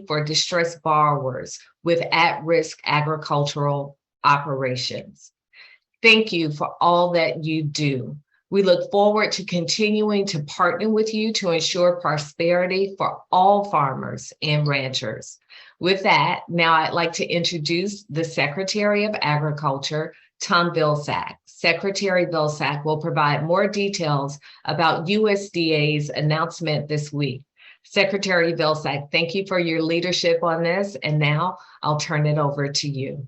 for distressed borrowers with at-risk agricultural operations. Thank you for all that you do. We look forward to continuing to partner with you to ensure prosperity for all farmers and ranchers. With that, now I'd like to introduce the Secretary of Agriculture, Tom Vilsack. Secretary Vilsack will provide more details about USDA's announcement this week. Secretary Vilsack, thank you for your leadership on this, and now I'll turn it over to you.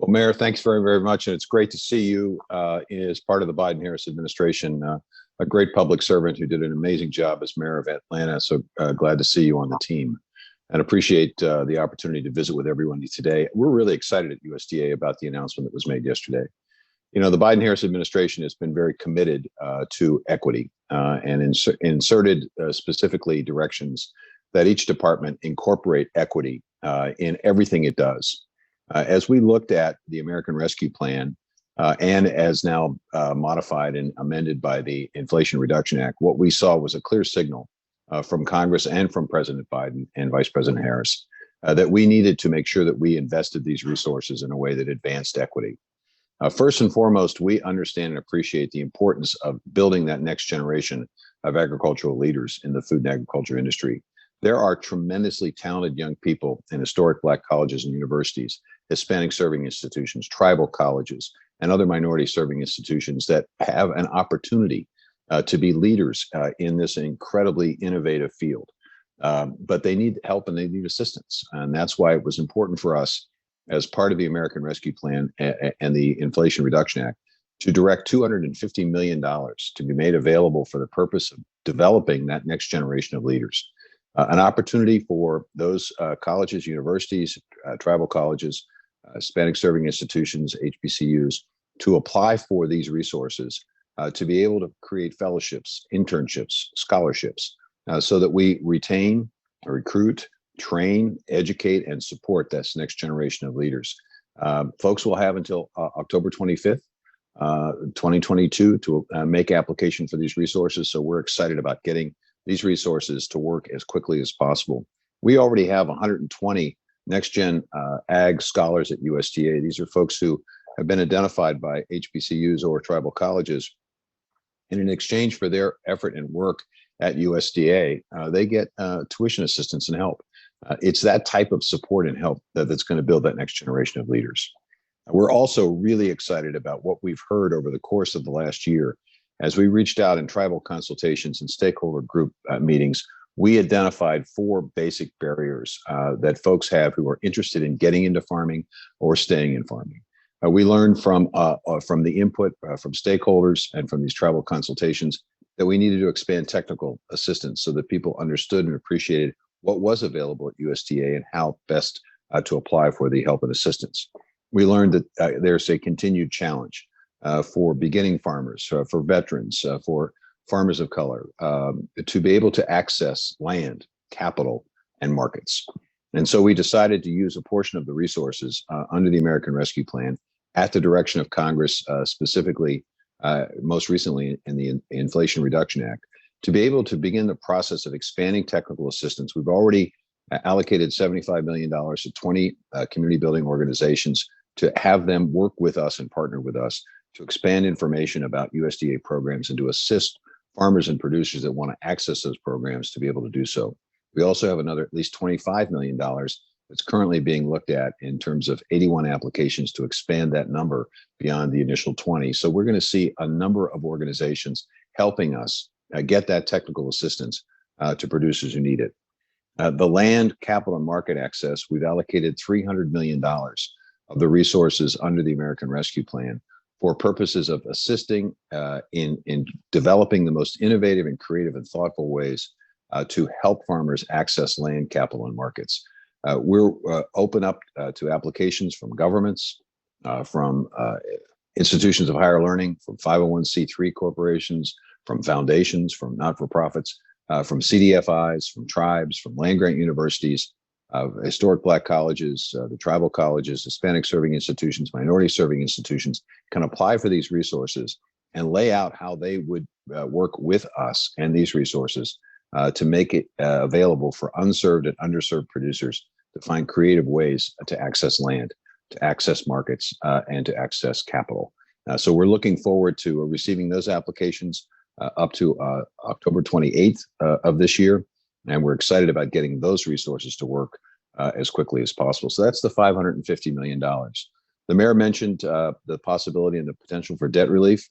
Well, Mayor, thanks very, very much. And it's great to see you as part of the Biden-Harris administration, a great public servant who did an amazing job as mayor of Atlanta. So glad to see you on the team and appreciate the opportunity to visit with everyone today. We're really excited at USDA about the announcement that was made yesterday. You know, the Biden-Harris administration has been very committed to equity and inserted specifically directions that each department incorporate equity in everything it does. As we looked at the American Rescue Plan and as now modified and amended by the Inflation Reduction Act, what we saw was a clear signal from Congress and from President Biden and Vice President Harris that we needed to make sure that we invested these resources in a way that advanced equity. First and foremost, we understand and appreciate the importance of building that next generation of agricultural leaders in the food and agriculture industry. There are tremendously talented young people in historic Black colleges and universities, Hispanic serving institutions, tribal colleges, and other minority serving institutions that have an opportunity to be leaders in this incredibly innovative field. But they need help and they need assistance. And that's why it was important for us as part of the American Rescue Plan and the Inflation Reduction Act to direct $250 million to be made available for the purpose of developing that next generation of leaders. An opportunity for those colleges, universities, tribal colleges, Hispanic serving institutions, HBCUs, to apply for these resources, to be able to create fellowships, internships, scholarships, so that we retain, recruit, train, educate, and support this next generation of leaders. Folks will have until October 25th, 2022 to make application for these resources. So we're excited about getting these resources to work as quickly as possible. We already have 120 next-gen ag scholars at USDA. These are folks who have been identified by HBCUs or tribal colleges. And in exchange for their effort and work at USDA, they get tuition assistance and help. It's that type of support and help that's going to build that next generation of leaders. We're also really excited about what we've heard over the course of the last year. As we reached out in tribal consultations and stakeholder group meetings, we identified 4 basic barriers that folks have who are interested in getting into farming or staying in farming. We learned from the input from stakeholders and from these tribal consultations that we needed to expand technical assistance so that people understood and appreciated what was available at USDA and how best to apply for the help and assistance. We learned that there's a continued challenge for beginning farmers, for veterans, for farmers of color, to be able to access land, capital, and markets. And so we decided to use a portion of the resources under the American Rescue Plan at the direction of Congress, specifically, most recently in the Inflation Reduction Act, to be able to begin the process of expanding technical assistance. We've already allocated $75 million to 20 community building organizations to have them work with us and partner with us to expand information about USDA programs and to assist farmers and producers that want to access those programs to be able to do so. We also have another at least $25 million that's currently being looked at in terms of 81 applications to expand that number beyond the initial 20. So we're going to see a number of organizations helping us get that technical assistance to producers who need it. The land, capital, and market access, we've allocated $300 million of the resources under the American Rescue Plan for purposes of assisting in developing the most innovative and creative and thoughtful ways to help farmers access land, capital, and markets. We're open up to applications from governments, from institutions of higher learning, from 501c3 corporations, from foundations, from not-for-profits, from CDFIs, from tribes, from land-grant universities, historic Black colleges, the tribal colleges, Hispanic serving institutions, minority serving institutions can apply for these resources and lay out how they would work with us and these resources to make it available for unserved and underserved producers to find creative ways to access land, to access markets, and to access capital. So we're looking forward to receiving those applications up to October 28th of this year. And we're excited about getting those resources to work as quickly as possible. So that's the $550 million. The mayor mentioned the possibility and the potential for debt relief.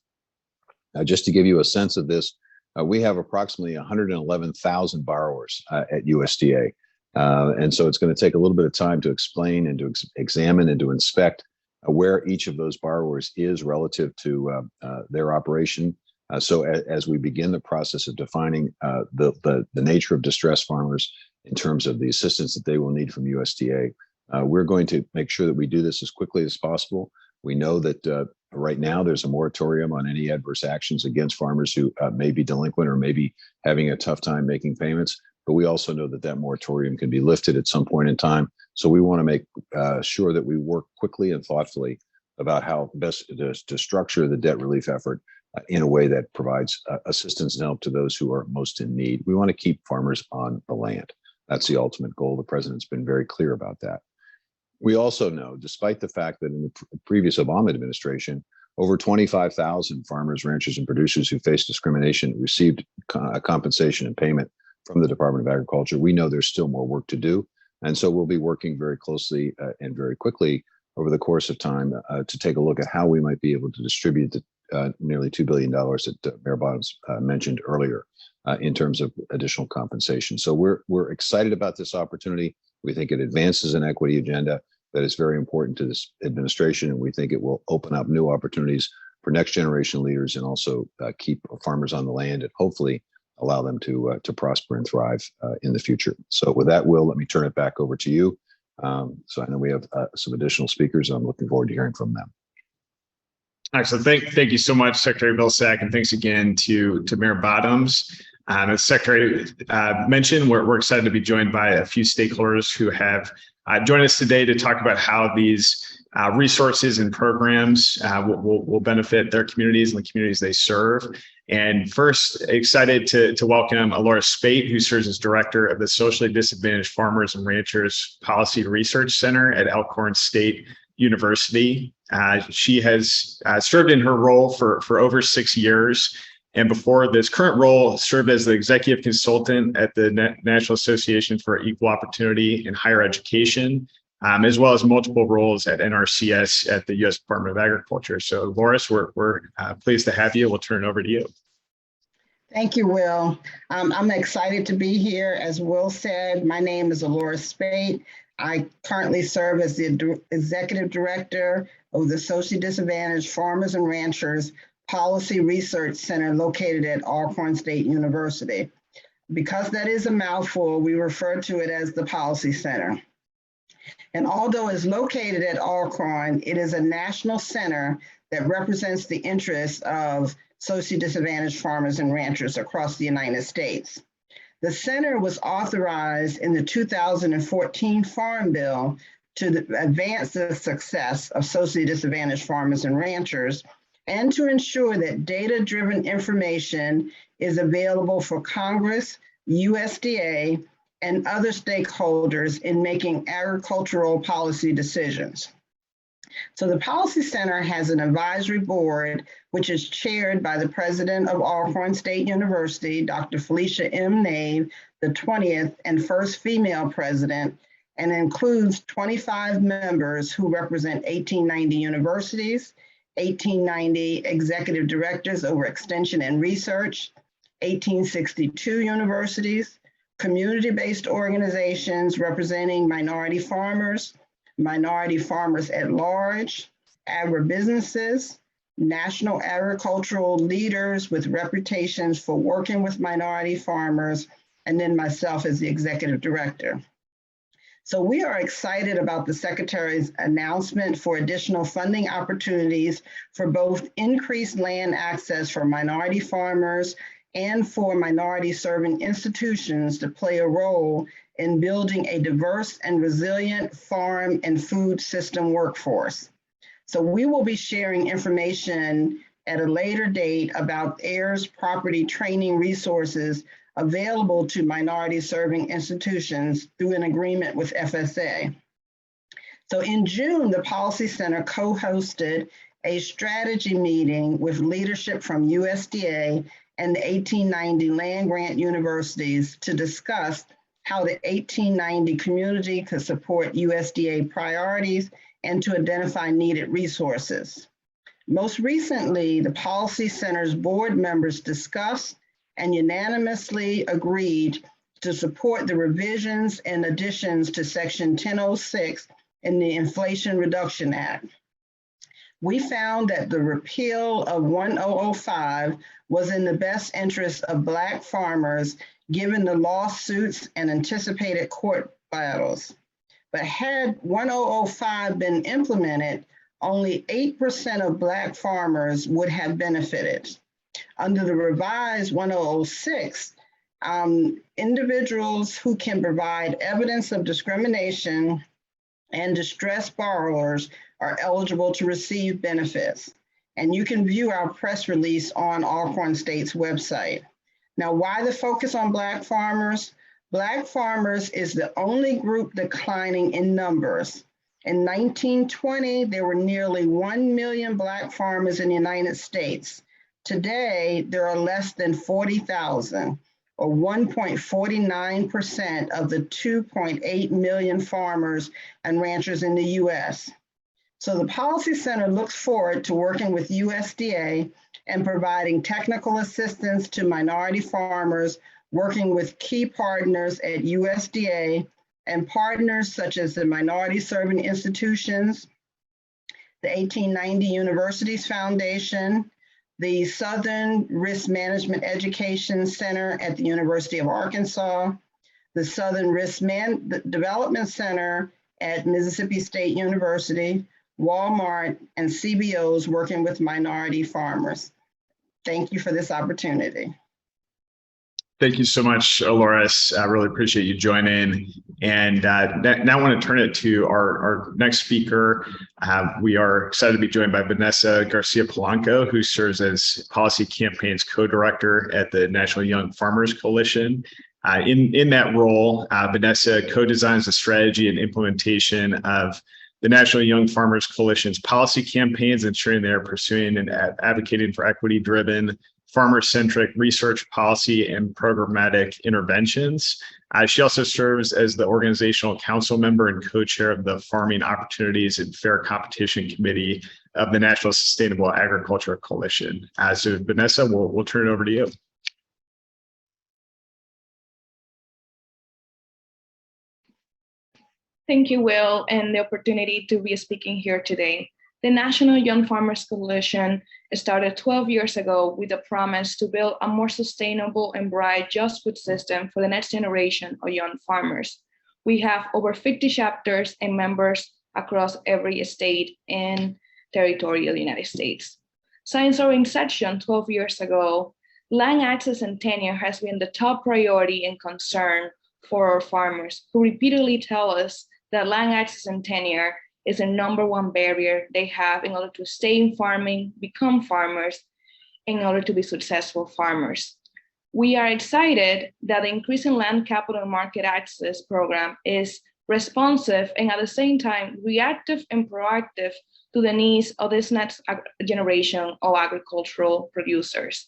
Just to give you a sense of this, we have approximately 111,000 borrowers at USDA. And so it's going to take a little bit of time to explain and to examine and to inspect where each of those borrowers is relative to their operation. So as we begin the process of defining the nature of distressed farmers in terms of the assistance that they will need from USDA, we're going to make sure that we do this as quickly as possible. We know that right now there's a moratorium on any adverse actions against farmers who may be delinquent or may be having a tough time making payments. But we also know that that moratorium can be lifted at some point in time. So we want to make sure that we work quickly and thoughtfully about how best to structure the debt relief effort in a way that provides assistance and help to those who are most in need. We want to keep farmers on the land. That's the ultimate goal. The president's been very clear about that. We also know, despite the fact that in the previous Obama administration, over 25,000 farmers, ranchers, and producers who faced discrimination received compensation and payment from the Department of Agriculture. We know there's still more work to do. And so we'll be working very closely and very quickly over the course of time to take a look at how we might be able to distribute the nearly $2 billion that Mayor Bottoms mentioned earlier in terms of additional compensation. So we're excited about this opportunity. We think it advances an equity agenda that is very important to this administration, and we think it will open up new opportunities for next generation leaders and also keep farmers on the land and hopefully allow them to prosper and thrive in the future. So with that, Will, let me turn it back over to you. So I know we have some additional speakers, and I'm looking forward to hearing from them. Excellent. Thank you so much, Secretary Vilsack, and thanks again to Mayor Bottoms. As Secretary mentioned, we're excited to be joined by a few stakeholders who have joined us today to talk about how these resources and programs will benefit their communities and the communities they serve. And first, excited to welcome Laura Spate, who serves as Director of the Socially Disadvantaged Farmers and Ranchers Policy Research Center at Elkhorn State University. She has served in her role for over 6 years. And before this current role, served as the executive consultant at the National Association for Equal Opportunity in Higher Education, as well as multiple roles at NRCS at the U.S. Department of Agriculture. So, Loris, we're pleased to have you. We'll turn it over to you. Thank you, Will. I'm excited to be here. As Will said, my name is Laura Spate. I currently serve as the Executive Director of the Socially Disadvantaged Farmers and Ranchers Policy Research Center located at Alcorn State University. Because that is a mouthful, we refer to it as the Policy Center. And although it's located at Alcorn, it is a national center that represents the interests of socially disadvantaged farmers and ranchers across the United States. The center was authorized in the 2014 Farm Bill to advance the success of socially disadvantaged farmers and ranchers and to ensure that data-driven information is available for Congress, USDA, and other stakeholders in making agricultural policy decisions. So the Policy Center has an advisory board, which is chaired by the president of Alcorn State University, Dr. Felicia M. Nave, the 20th and first female president, and includes 25 members who represent 1890 universities, 1890 executive directors over extension and research, 1862 universities, community-based organizations representing minority farmers at large, agribusinesses, national agricultural leaders with reputations for working with minority farmers, and then myself as the executive director. So we are excited about the Secretary's announcement for additional funding opportunities for both increased land access for minority farmers and for minority serving institutions to play a role in building a diverse and resilient farm and food system workforce. So we will be sharing information at a later date about heirs property training resources available to minority serving institutions through an agreement with FSA. So in June, the Policy Center co-hosted a strategy meeting with leadership from USDA and the 1890 land-grant universities to discuss how the 1890 community could support USDA priorities and to identify needed resources. Most recently, the Policy Center's board members discussed and unanimously agreed to support the revisions and additions to Section 1006 in the Inflation Reduction Act. We found that the repeal of 1005 was in the best interest of Black farmers, given the lawsuits and anticipated court battles. But had 1005 been implemented, only 8% of Black farmers would have benefited. Under the revised 1006, individuals who can provide evidence of discrimination and distressed borrowers are eligible to receive benefits. And you can view our press release on Alcorn State's website. Now, why the focus on Black farmers? Black farmers is the only group declining in numbers. In 1920, there were nearly 1 million Black farmers in the United States. Today, there are less than 40,000, or 1.49% of the 2.8 million farmers and ranchers in the US. So the Policy Center looks forward to working with USDA and providing technical assistance to minority farmers, working with key partners at USDA and partners such as the Minority Serving Institutions, the 1890 Universities Foundation, the Southern Risk Management Education Center at the University of Arkansas, the Southern Risk Development Center at Mississippi State University, Walmart, and CBOs working with minority farmers. Thank you for this opportunity. Thank you so much, Loris. I really appreciate you joining. And now I want to turn it to our next speaker. We are excited to be joined by Vanessa Garcia Polanco, who serves as Policy Campaigns Co-Director at the National Young Farmers Coalition. In that role, Vanessa co-designs the strategy and implementation of the National Young Farmers Coalition's policy campaigns, ensuring they are pursuing and advocating for equity-driven, farmer-centric research, policy, and programmatic interventions. She also serves as the organizational council member and co-chair of the Farming Opportunities and Fair Competition Committee of the National Sustainable Agriculture Coalition. So Vanessa, we'll turn it over to you. Thank you, Will, and the opportunity to be speaking here today. The National Young Farmers Coalition started 12 years ago with a promise to build a more sustainable and bright just food system for the next generation of young farmers. We have over 50 chapters and members across every state and territory of the United States. Since our inception 12 years ago, land access and tenure has been the top priority and concern for our farmers, who repeatedly tell us that land access and tenure is the #1 barrier they have in order to stay in farming, become farmers, in order to be successful farmers. We are excited that the increasing land capital market access program is responsive and at the same time reactive and proactive to the needs of this next generation of agricultural producers.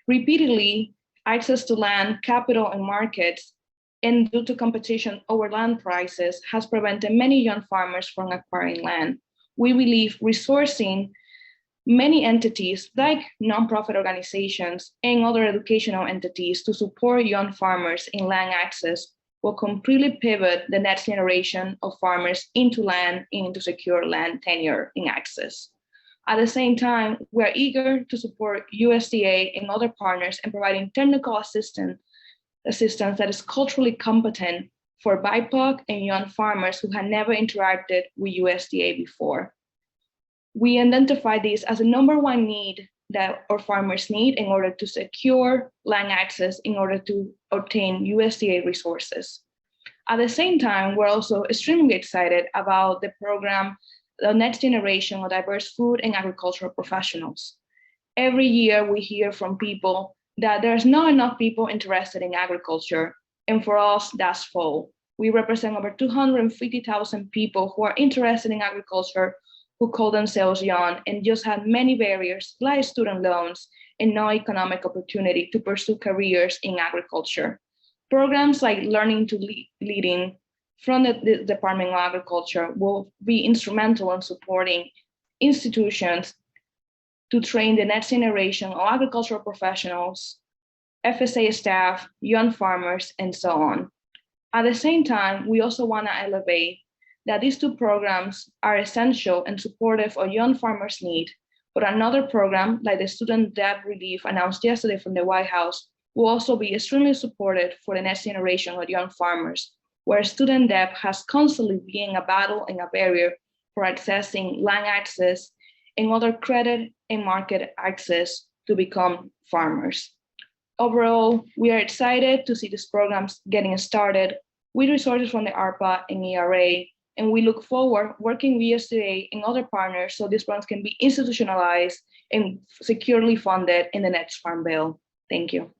Repeatedly, access to land, capital, and markets, and due to competition over land prices, has prevented many young farmers from acquiring land. We believe resourcing many entities like nonprofit organizations and other educational entities to support young farmers in land access will completely pivot the next generation of farmers into land and into secure land tenure and access. At the same time, we are eager to support USDA and other partners in providing technical assistance that is culturally competent for BIPOC and young farmers who had never interacted with USDA before. We identify this as the #1 need that our farmers need in order to secure land access, in order to obtain USDA resources. At the same time, we're also extremely excited about the program, the next generation of diverse food and agricultural professionals. Every year we hear from people that there's not enough people interested in agriculture. And for us, that's full. We represent over 250,000 people who are interested in agriculture, who call themselves young and just have many barriers like student loans and no economic opportunity to pursue careers in agriculture. Programs like Learning to Leading from the Department of Agriculture will be instrumental in supporting institutions to train the next generation of agricultural professionals, FSA staff, young farmers, and so on. At the same time, we also want to elevate that these two programs are essential and supportive of young farmers' need, but another program like the Student Debt Relief announced yesterday from the White House will also be extremely supportive for the next generation of young farmers, where student debt has constantly been a battle and a barrier for accessing land access and other credit and market access to become farmers. Overall, we are excited to see these programs getting started with resources from the ARPA and ERA, and we look forward working with USDA and other partners so these programs can be institutionalized and securely funded in the next Farm Bill. Thank you.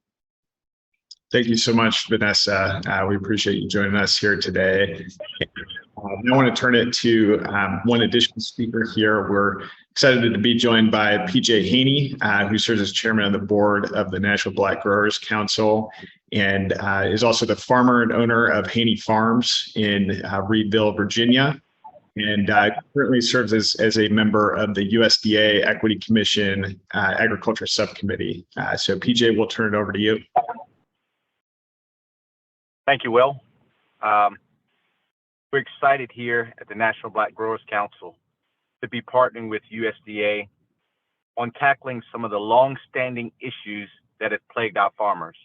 Thank you so much, Vanessa. We appreciate you joining us here today. Now I want to turn it to one additional speaker here. We're excited to be joined by PJ Haney, who serves as chairman of the board of the National Black Growers Council and is also the farmer and owner of Haney Farms in Reedville, Virginia, and currently serves as a member of the USDA Equity Commission Agriculture Subcommittee. So PJ, we'll turn it over to you. Thank you, Will. We're excited here at the National Black Growers Council to be partnering with USDA on tackling some of the long-standing issues that have plagued our farmers.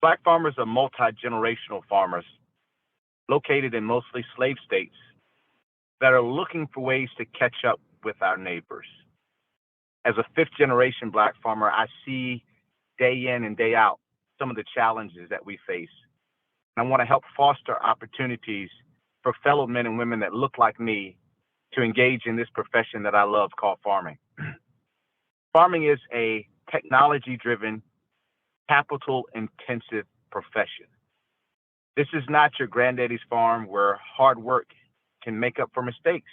Black farmers are multi-generational farmers located in mostly slave states that are looking for ways to catch up with our neighbors. As a fifth-generation Black farmer, I see day in and day out some of the challenges that we face. I want to help foster opportunities for fellow men and women that look like me to engage in this profession that I love called farming. Farming is a technology-driven, capital-intensive profession. This is not your granddaddy's farm where hard work can make up for mistakes.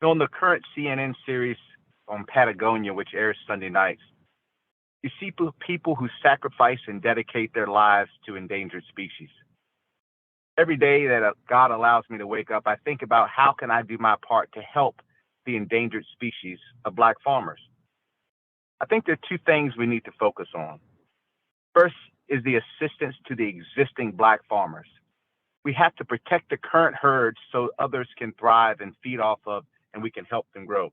On the current CNN series on Patagonia, which airs Sunday nights, you see people who sacrifice and dedicate their lives to endangered species. Every day that God allows me to wake up, I think about how can I do my part to help the endangered species of Black farmers. I think there are two things we need to focus on. First is the assistance to the existing Black farmers. We have to protect the current herds so others can thrive and feed off of, and we can help them grow.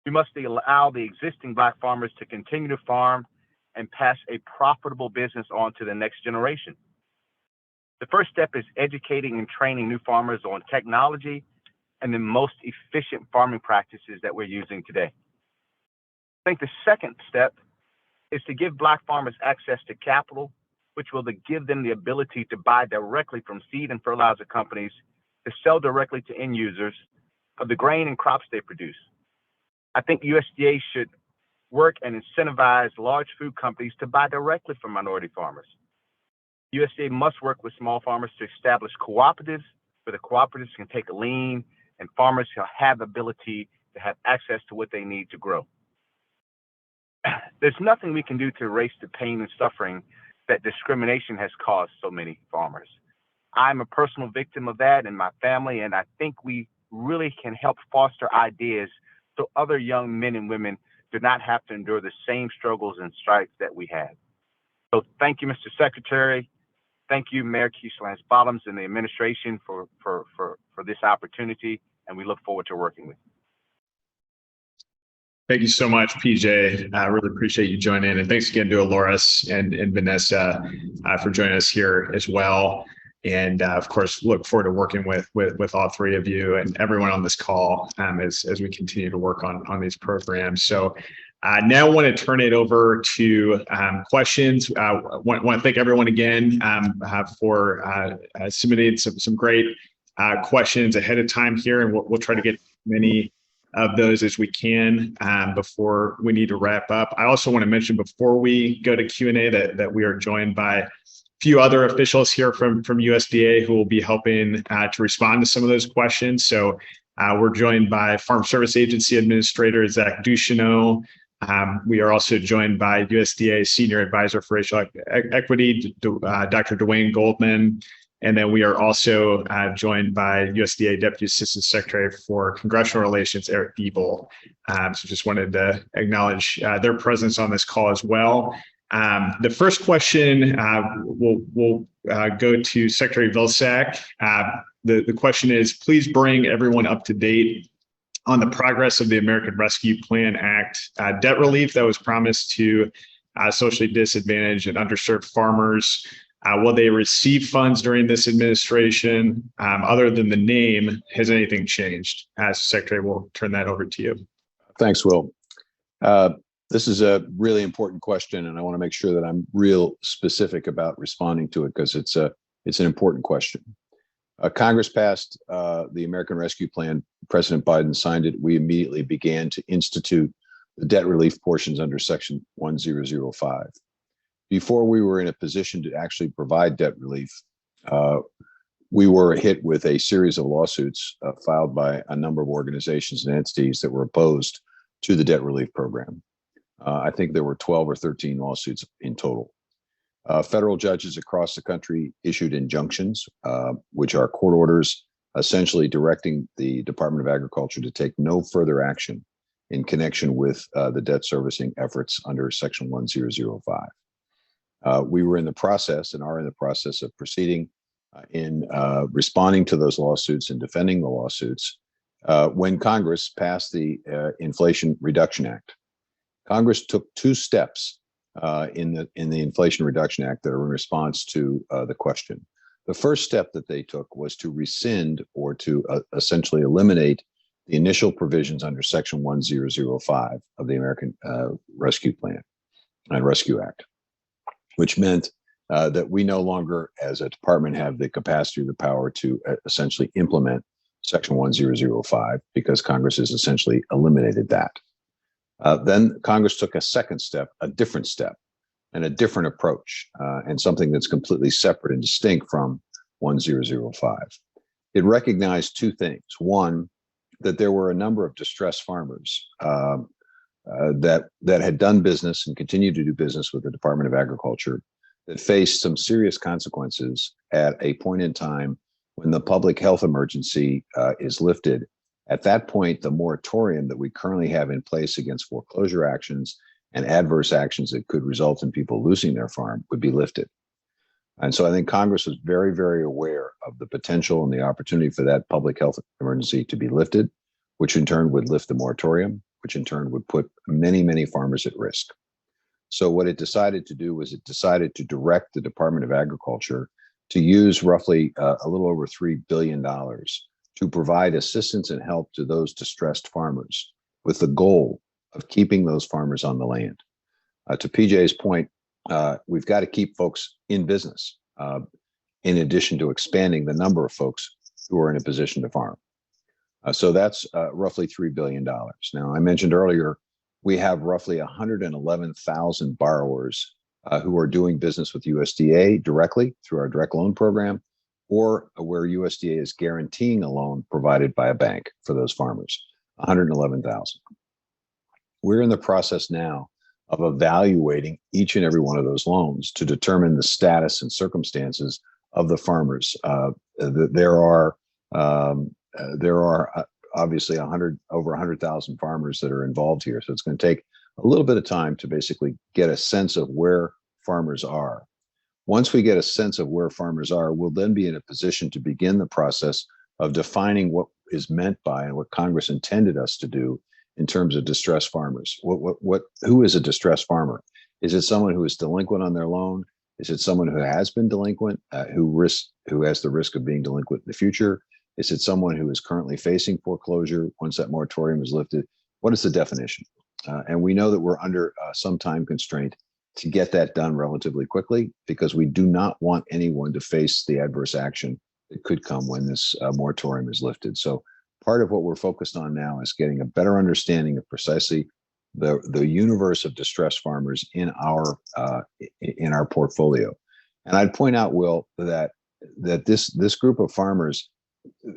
We must allow the existing Black farmers to continue to farm and pass a profitable business on to the next generation. The first step is educating and training new farmers on technology and the most efficient farming practices that we're using today. I think the second step is to give Black farmers access to capital, which will give them the ability to buy directly from seed and fertilizer companies to sell directly to end users of the grain and crops they produce. I think USDA should work and incentivize large food companies to buy directly from minority farmers. USDA must work with small farmers to establish cooperatives where the cooperatives can take a lien and farmers will have ability to have access to what they need to grow. There's nothing we can do to erase the pain and suffering that discrimination has caused so many farmers. I'm a personal victim of that in my family, and I think we really can help foster ideas so other young men and women do not have to endure the same struggles and strikes that we had. So thank you, Mr. Secretary. Thank you, Mayor Keisha Bottoms and the administration for this opportunity, and we look forward to working with you. Thank you so much, PJ. I really appreciate you joining in. And thanks again to Aloris and Vanessa for joining us here as well. And of course, look forward to working with all three of you and everyone on this call as we continue to work on these programs. So now I want to turn it over to questions. Want to thank everyone again for submitting some great questions ahead of time here, and we'll try to get many of those as we can before we need to wrap up. I also want to mention before we go to Q&A that we are joined by a few other officials here from USDA who will be helping to respond to some of those questions. So we're joined by Farm Service Agency Administrator Zach Ducheneau. We are also joined by USDA Senior Advisor for Racial Equity, Dr. Dwayne Goldman. And then we are also joined by USDA Deputy Assistant Secretary for Congressional Relations, Eric Diebel. So just wanted to acknowledge their presence on this call as well. The first question will go to Secretary Vilsack. The question is, please bring everyone up to date on the progress of the American Rescue Plan Act debt relief that was promised to socially disadvantaged and underserved farmers. Will they receive funds during this administration? Other than the name, has anything changed? Secretary, we'll turn that over to you. Thanks, Will. This is a really important question, and I want to make sure that I'm real specific about responding to it because it's an important question. Congress passed the American Rescue Plan. President Biden signed it. We immediately began to institute the debt relief portions under Section 1005. Before we were in a position to actually provide debt relief, we were hit with a series of lawsuits filed by a number of organizations and entities that were opposed to the debt relief program. I think there were 12 or 13 lawsuits in total. Federal judges across the country issued injunctions, which are court orders essentially directing the Department of Agriculture to take no further action in connection with the debt servicing efforts under Section 1005. We were in the process and are in the process of proceeding in responding to those lawsuits and defending the lawsuits when Congress passed the Inflation Reduction Act. Congress took two steps in the Inflation Reduction Act that are in response to the question. The first step that they took was to rescind or to essentially eliminate the initial provisions under Section 1005 of the American Rescue Plan and Rescue Act, which meant that we no longer, as a department, have the capacity or the power to essentially implement Section 1005 because Congress has essentially eliminated that. Then Congress took a second step, a different step, and a different approach, and something that's completely separate and distinct from 1005. It recognized two things. One, that there were a number of distressed farmers that had done business and continued to do business with the Department of Agriculture that faced some serious consequences at a point in time when the public health emergency is lifted. At that point, the moratorium that we currently have in place against foreclosure actions and adverse actions that could result in people losing their farm would be lifted. And so I think Congress was very, very aware of the potential and the opportunity for that public health emergency to be lifted, which in turn would lift the moratorium, which in turn would put many, many farmers at risk. So what it decided to do was it decided to direct the Department of Agriculture to use roughly a little over $3 billion to provide assistance and help to those distressed farmers with the goal of keeping those farmers on the land. To PJ's point, we've got to keep folks in business in addition to expanding the number of folks who are in a position to farm. So that's roughly $3 billion. Now, I mentioned earlier, we have roughly 111,000 borrowers who are doing business with USDA directly through our direct loan program, or where USDA is guaranteeing a loan provided by a bank for those farmers, 111,000. We're in the process now of evaluating each and every one of those loans to determine the status and circumstances of the farmers. There are obviously over 100,000 farmers that are involved here. So it's going to take a little bit of time to basically get a sense of where farmers are. Once we get a sense of where farmers are, we'll then be in a position to begin the process of defining what is meant by and what Congress intended us to do in terms of distressed farmers. Who is a distressed farmer? Is it someone who is delinquent on their loan? Is it someone who has been delinquent, who has the risk of being delinquent in the future? Is it someone who is currently facing foreclosure once that moratorium is lifted? What is the definition? And we know that we're under some time constraint to get that done relatively quickly, because we do not want anyone to face the adverse action that could come when this moratorium is lifted. So part of what we're focused on now is getting a better understanding of precisely the universe of distressed farmers in our portfolio. And I'd point out, Will, that this group of farmers,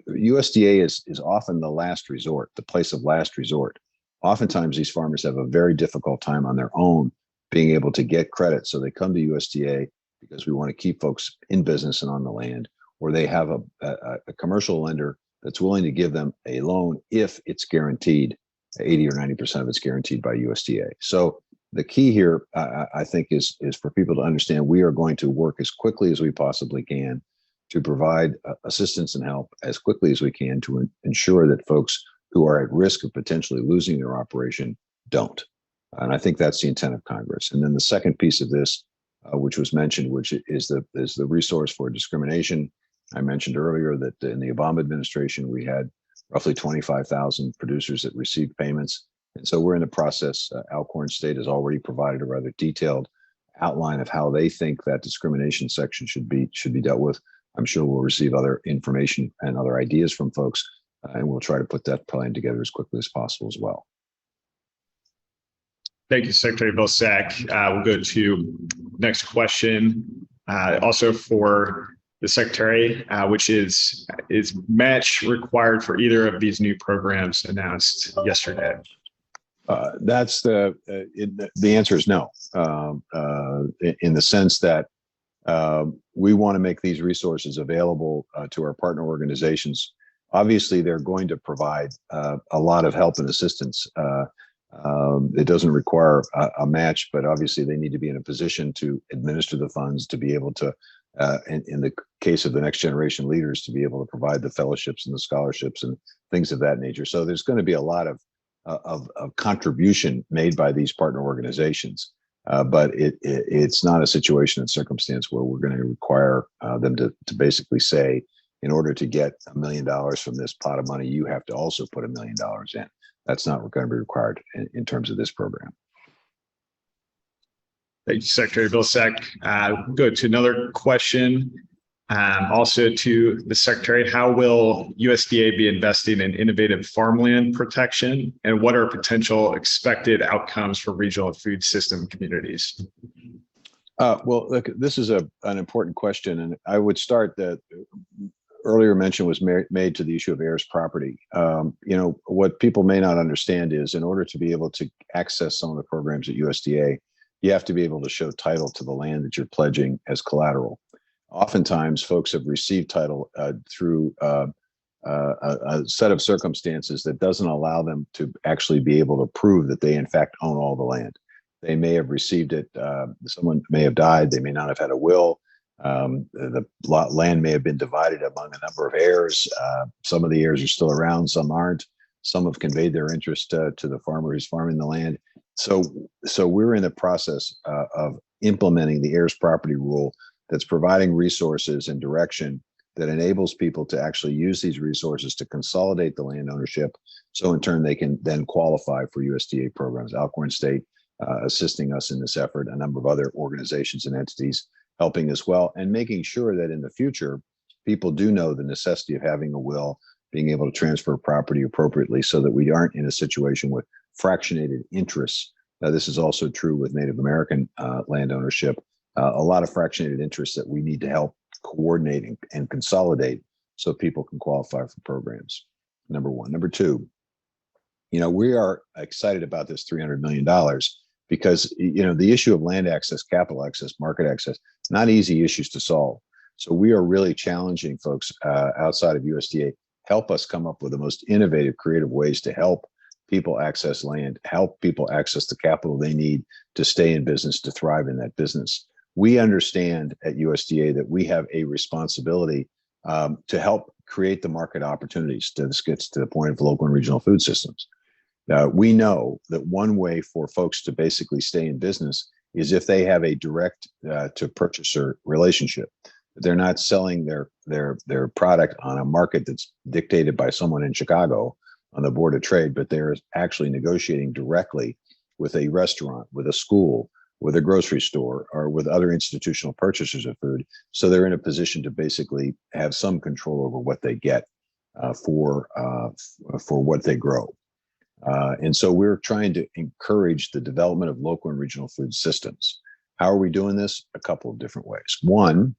USDA is often the last resort, the place of last resort. Oftentimes, these farmers have a very difficult time on their own being able to get credit, so they come to USDA because we want to keep folks in business and on the land, or they have a commercial lender that's willing to give them a loan if it's guaranteed, 80 or 90% of it's guaranteed by USDA. So the key here, I think, is for people to understand we are going to work as quickly as we possibly can to provide assistance and help as quickly as we can to ensure that folks who are at risk of potentially losing their operation don't. And I think that's the intent of Congress. And then the second piece of this, which was mentioned, which is the resource for discrimination. I mentioned earlier that in the Obama administration, we had roughly 25,000 producers that received payments. And so we're in the process. Alcorn State has already provided a rather detailed outline of how they think that discrimination section should be dealt with. I'm sure we'll receive other information and other ideas from folks, and we'll try to put that plan together as quickly as possible as well. Thank you, Secretary Vilsack. We'll go to next question, also for the Secretary, which is match required for either of these new programs announced yesterday? That's the answer is no, in the sense that we want to make these resources available to our partner organizations. Obviously, they're going to provide a lot of help and assistance. It doesn't require a match, but obviously they need to be in a position to administer the funds, to be able to, in the case of the next generation leaders, to be able to provide the fellowships and the scholarships and things of that nature. So there's going to be a lot of contribution made by these partner organizations, but it's not a situation and circumstance where we're going to require them to basically say, in order to get $1 million from this pot of money, you have to also put $1 million in. That's not going to be required in terms of this program. Thank you, Secretary Vilsack. We'll go to another question, also to the Secretary. How will USDA be investing in innovative farmland protection, and what are potential expected outcomes for regional food system communities? Well, look, this is an important question, and I would start that earlier mention was made to the issue of heirs property. What people may not understand is, in order to be able to access some of the programs at USDA, you have to be able to show title to the land that you're pledging as collateral. Oftentimes, folks have received title through a set of circumstances that doesn't allow them to actually be able to prove that they in fact own all the land. They may have received it, someone may have died, they may not have had a will. The land may have been divided among a number of heirs. Some of the heirs are still around, some aren't. Some have conveyed their interest to the farmer who's farming the land. So we're in the process of implementing the heirs property rule that's providing resources and direction that enables people to actually use these resources to consolidate the land ownership. So in turn, they can then qualify for USDA programs. Alcorn State assisting us in this effort, a number of other organizations and entities helping as well, and making sure that in the future, people do know the necessity of having a will, being able to transfer property appropriately so that we aren't in a situation with fractionated interests. Now, this is also true with Native American land ownership. A lot of fractionated interests that we need to help coordinate and consolidate so people can qualify for programs. Number one. Number two, we are excited about this $300 million because, the issue of land access, capital access, market access, not easy issues to solve. So we are really challenging folks outside of USDA, help us come up with the most innovative, creative ways to help people access land, help people access the capital they need to stay in business, to thrive in that business. We understand at USDA that we have a responsibility to help create the market opportunities. This gets to the point of local and regional food systems. We know that one way for folks to basically stay in business is if they have a direct to purchaser relationship. They're not selling their product on a market that's dictated by someone in Chicago on the Board of Trade, but they're actually negotiating directly with a restaurant, with a school, with a grocery store, or with other institutional purchasers of food. So they're in a position to basically have some control over what they get. for what they grow. And so we're trying to encourage the development of local and regional food systems. How are we doing this? A couple of different ways. One,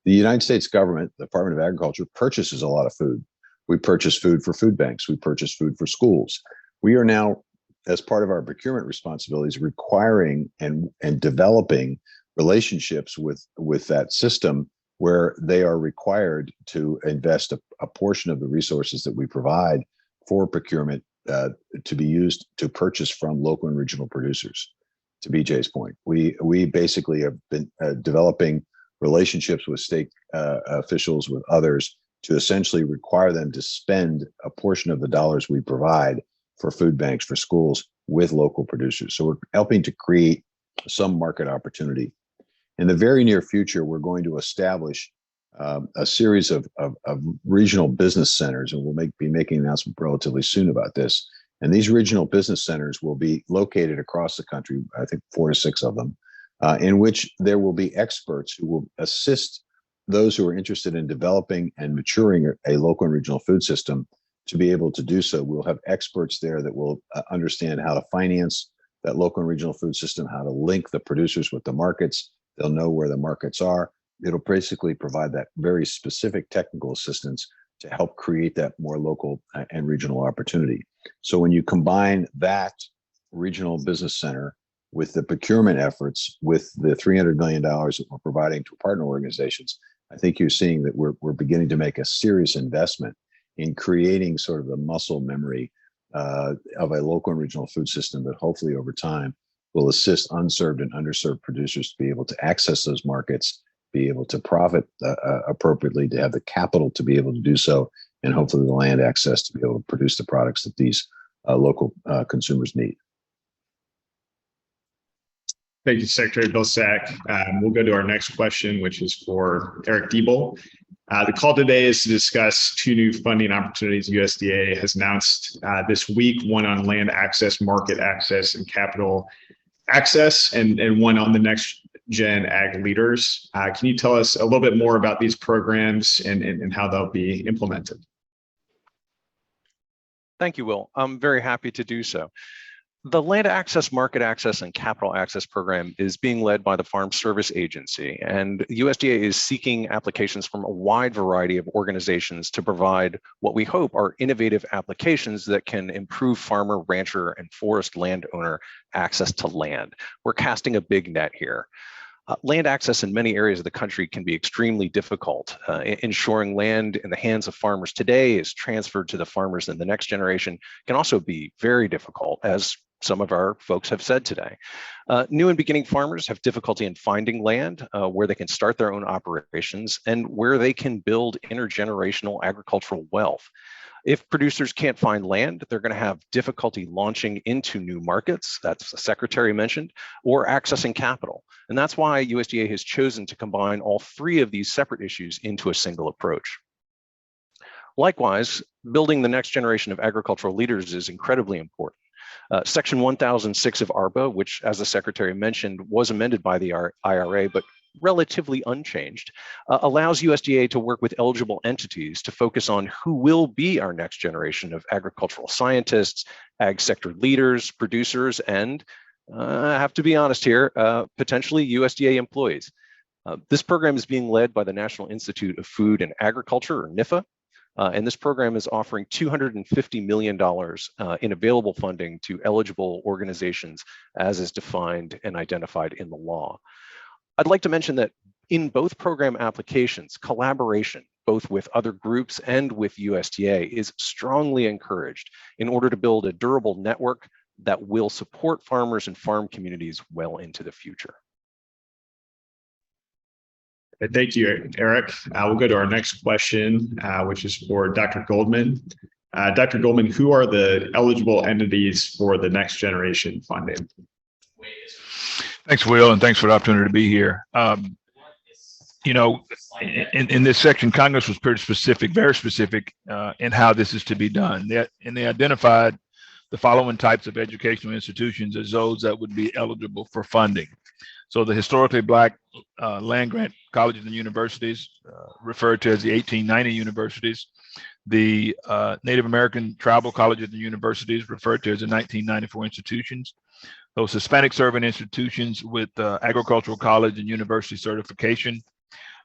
the United States government, the Department of Agriculture, purchases a lot of food. We purchase food for food banks. We purchase food for schools. We are now, as part of our procurement responsibilities, requiring and developing relationships with that system where they are required to invest a portion of the resources that we provide for procurement to be used to purchase from local and regional producers. To BJ's point, we basically have been developing relationships with state officials, with others, to essentially require them to spend a portion of the dollars we provide for food banks, for schools, with local producers. So we're helping to create some market opportunity. In the very near future, we're going to establish a series of regional business centers, and we'll be making an announcement relatively soon about this. And these regional business centers will be located across the country, I think 4 to 6 of them, in which there will be experts who will assist those who are interested in developing and maturing a local and regional food system to be able to do so. We'll have experts there that will understand how to finance that local and regional food system, how to link the producers with the markets. They'll know where the markets are. It'll basically provide that very specific technical assistance to help create that more local and regional opportunity. So when you combine that regional business center with the procurement efforts, with the $300 million that we're providing to partner organizations, I think you're seeing that we're beginning to make a serious investment in creating sort of the muscle memory of a local and regional food system that hopefully over time will assist unserved and underserved producers to be able to access those markets, be able to profit appropriately, to have the capital to be able to do so, and hopefully the land access to be able to produce the products that these local consumers need. Thank you, Secretary Vilsack. We'll go to our next question, which is for Eric Diebel. The call today is to discuss 2 new funding opportunities USDA has announced this week, one on land access, market access, and capital access, and one on the next gen ag leaders. Can you tell us a little bit more about these programs and how they'll be implemented? Thank you, Will. I'm very happy to do so. The Land Access, Market Access, and Capital Access program is being led by the Farm Service Agency, and USDA is seeking applications from a wide variety of organizations to provide what we hope are innovative applications that can improve farmer, rancher, and forest landowner access to land. We're casting a big net here. Land access in many areas of the country can be extremely difficult. Ensuring land in the hands of farmers today is transferred to the farmers in the next generation can also be very difficult, as some of our folks have said today. New and beginning farmers have difficulty in finding land where they can start their own operations and where they can build intergenerational agricultural wealth. If producers can't find land, they're going to have difficulty launching into new markets, that's the Secretary mentioned, or accessing capital. And that's why USDA has chosen to combine all 3 of these separate issues into a single approach. Likewise, building the next generation of agricultural leaders is incredibly important. Section 1006 of ARPA, which, as the Secretary mentioned, was amended by the IRA, but relatively unchanged, allows USDA to work with eligible entities to focus on who will be our next generation of agricultural scientists, ag sector leaders, producers, and I have to be honest here, potentially USDA employees. This program is being led by the National Institute of Food and Agriculture, or NIFA, and this program is offering $250 million in available funding to eligible organizations as is defined and identified in the law. I'd like to mention that in both program applications, collaboration, both with other groups and with USDA, is strongly encouraged in order to build a durable network that will support farmers and farm communities well into the future. Thank you, Eric. We'll go to our next question, which is for Dr. Goldman. Dr. Goldman, who are the eligible entities for the next generation funding? Thanks, Will, and thanks for the opportunity to be here. You know, in this section, Congress was pretty specific, very specific in how this is to be done. They identified the following types of educational institutions as those that would be eligible for funding. So the historically Black land grant colleges and universities, referred to as the 1890 universities, The Native American tribal colleges and universities referred to as the 1994 institutions. Those Hispanic serving institutions with agricultural college and university certification,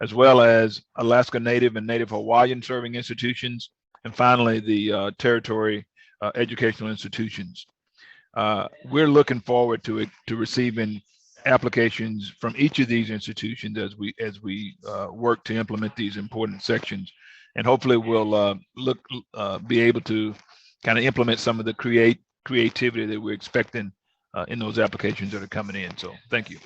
as well as Alaska Native and Native Hawaiian serving institutions, and finally the territory educational institutions. We're looking forward to receiving applications from each of these institutions as we work to implement these important sections, and hopefully we'll be able to kind of implement some of the creativity that we're expecting in those applications that are coming in. So thank you.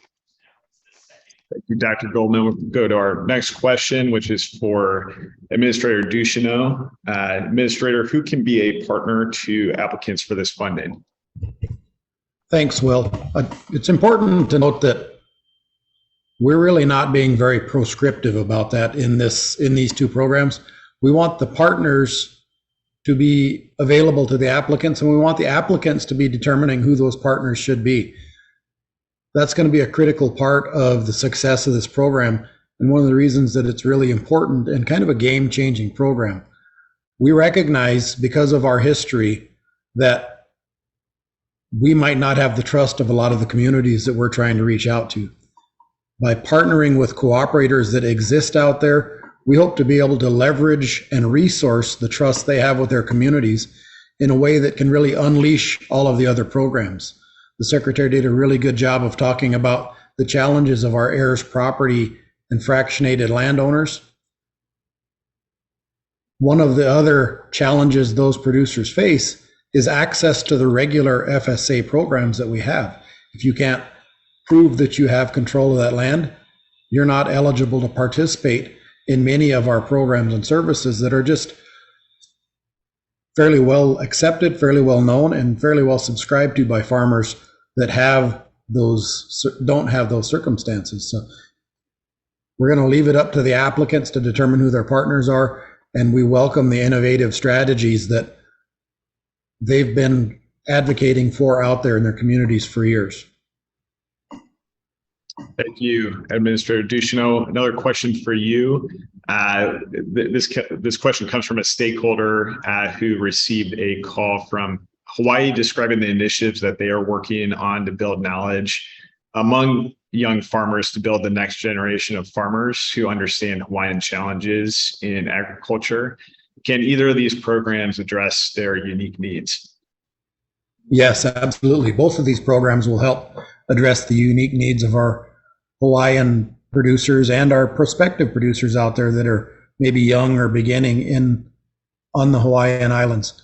Thank you, Dr. Goldman. We'll go to our next question, which is for Administrator Ducheneau. Administrator, who can be a partner to applicants for this funding? Thanks, Will. It's important to note that we're really not being very proscriptive about that in these two programs. We want the partners to be available to the applicants, and we want the applicants to be determining who those partners should be. That's going to be a critical part of the success of this program, and one of the reasons that it's really important and kind of a game-changing program. We recognize, because of our history, that we might not have the trust of a lot of the communities that we're trying to reach out to. By partnering with cooperators that exist out there, we hope to be able to leverage and resource the trust they have with their communities in a way that can really unleash all of the other programs. The Secretary did a really good job of talking about the challenges of our heirs property and fractionated landowners. One of the other challenges those producers face is access to the regular FSA programs that we have. If you can't prove that you have control of that land, you're not eligible to participate in many of our programs and services that are just fairly well accepted, fairly well known, and fairly well subscribed to by farmers that don't have those circumstances. So we're going to leave it up to the applicants to determine who their partners are, and we welcome the innovative strategies that they've been advocating for out there in their communities for years. Thank you, Administrator Ducheneau. Another question for you. This question comes from a stakeholder who received a call from Hawaii describing the initiatives that they are working on to build knowledge among young farmers to build the next generation of farmers who understand Hawaiian challenges in agriculture. Can either of these programs address their unique needs? Yes, absolutely. Both of these programs will help address the unique needs of our Hawaiian producers and our prospective producers out there that are maybe young or beginning on the Hawaiian Islands.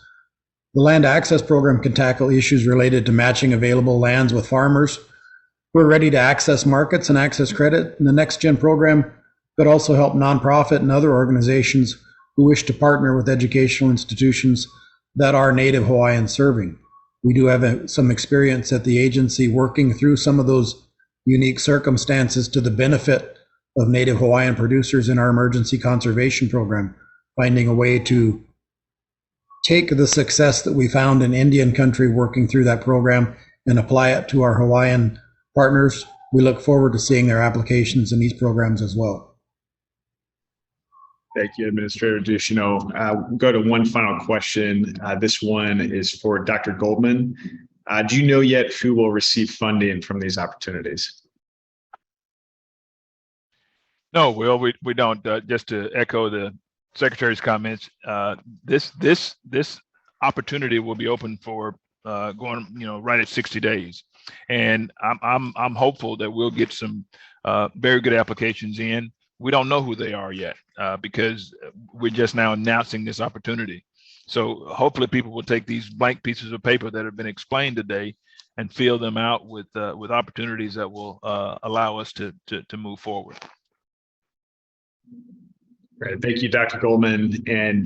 The Land Access Program can tackle issues related to matching available lands with farmers who are ready to access markets and access credit. And the Next Gen program could also help nonprofit and other organizations who wish to partner with educational institutions that are Native Hawaiian serving. We do have some experience at the agency working through some of those unique circumstances to the benefit of Native Hawaiian producers in our emergency conservation program, finding a way to take the success that we found in Indian country working through that program and apply it to our Hawaiian partners. We look forward to seeing their applications in these programs as well. Thank you, Administrator Ducheneau. We'll go to one final question. This one is for Dr. Goldman. Do you know yet who will receive funding from these opportunities? No, Will, we don't. Just to echo the Secretary's comments, this opportunity will be open for going, right at 60 days, and I'm hopeful that we'll get some very good applications in. We don't know who they are yet because we're just now announcing this opportunity. So hopefully people will take these blank pieces of paper that have been explained today and fill them out with opportunities that will allow us to move forward. Great. Thank you, Dr. Goldman. And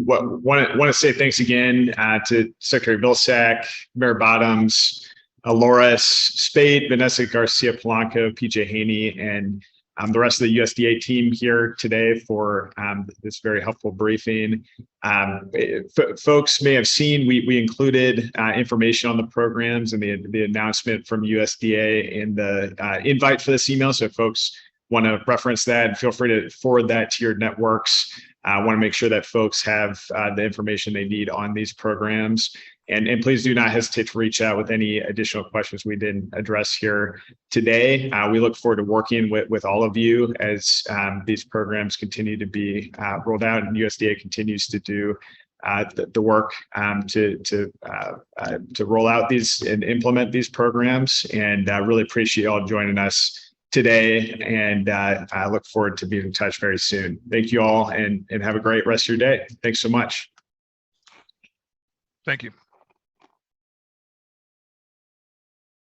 want to say thanks again to Secretary Vilsack, Mayor Bottoms, Laura Spade, Vanessa Garcia Polanco, PJ Haney, and the rest of the USDA team here today for this very helpful briefing. Folks may have seen we included information on the programs and the announcement from USDA in the invite for this email. So if folks want to reference that, feel free to forward that to your networks. I want to make sure that folks have the information they need on these programs. And please do not hesitate to reach out with any additional questions we didn't address here today. We look forward to working with all of you as these programs continue to be rolled out, and USDA continues to do the work to roll out these and implement these programs. And I really appreciate you all joining us today, and I look forward to being in touch very soon. Thank you all, and have a great rest of your day. Thanks so much. Thank you.